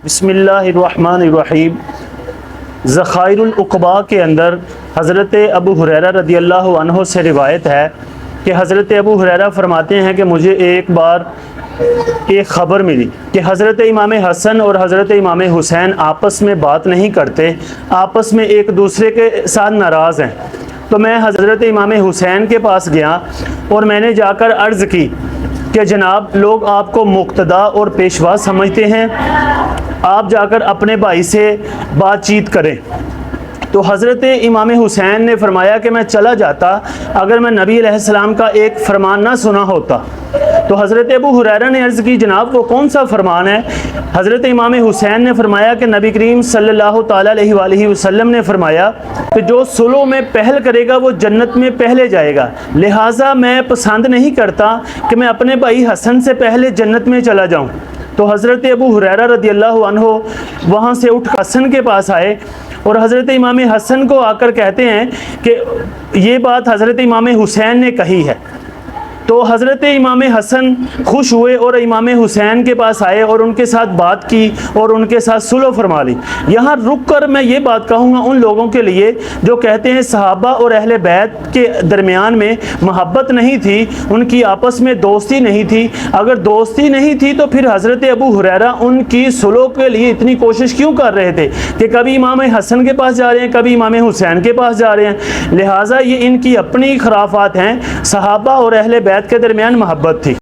बिस्मिल्लाहिर्रहमानिर्रहीम। ज़खाइरुल उक़बा के अंदर हज़रत अबू हुरैरा रदियल्लाहु अन्हु से रिवायत है कि हज़रत अबू हुरैरा फरमाते हैं कि मुझे एक बार एक ख़बर मिली कि हज़रत इमाम हसन और हज़रत इमाम हुसैन आपस में बात नहीं करते, आपस में एक दूसरे के साथ नाराज़ हैं। तो मैं हज़रत इमाम हुसैन के पास गया और मैंने जाकर अर्ज़ की कि जनाब, लोग आपको मुक़्तदा और पेशवा समझते हैं, आप जाकर अपने भाई से बातचीत करें। तो हज़रत इमाम हुसैन ने फरमाया कि मैं चला जाता अगर मैं नबी अलैहिस्सलाम का एक फ़रमान ना सुना होता। तो हज़रत अबू हुरैरा ने अर्ज़ की, जनाब वो कौन सा फ़रमान है? हज़रत इमाम हुसैन ने फरमाया कि नबी करीम सल्लल्लाहु ताला अलैहि वसल्लम ने फरमाया कि जो सुलह में पहल करेगा वो जन्नत में पहले जाएगा, लिहाजा मैं पसंद नहीं करता कि मैं अपने भाई हसन से पहले जन्नत में चला जाऊँ। तो हज़रत अबू हुरैरा रदियल्लाहु अन्हु वहाँ से उठ हसन के पास आए और हज़रत इमाम हसन को आकर कहते हैं कि ये बात हज़रत इमाम हुसैन ने कही है। तो हज़रत इमाम हसन खुश हुए और इमाम हुसैन के पास आए और उनके साथ बात की और उनके साथ सुलह फरमा ली। यहाँ रुक कर मैं ये बात कहूँगा उन लोगों के लिए जो कहते हैं सहाबा और अहले बैत के दरमियान में मोहब्बत नहीं थी, उनकी आपस में दोस्ती नहीं थी। अगर दोस्ती नहीं थी तो फिर हज़रत अबू हुरैरा उनकी सुलह के लिए इतनी कोशिश क्यों कर रहे थे कि कभी इमाम हसन के पास जा रहे हैं, कभी इमाम हुसैन के पास जा रहे हैं। लिहाजा ये इनकी अपनी खराफात हैं, सहाबा और अहले बैत के दरमियान मोहब्बत थी।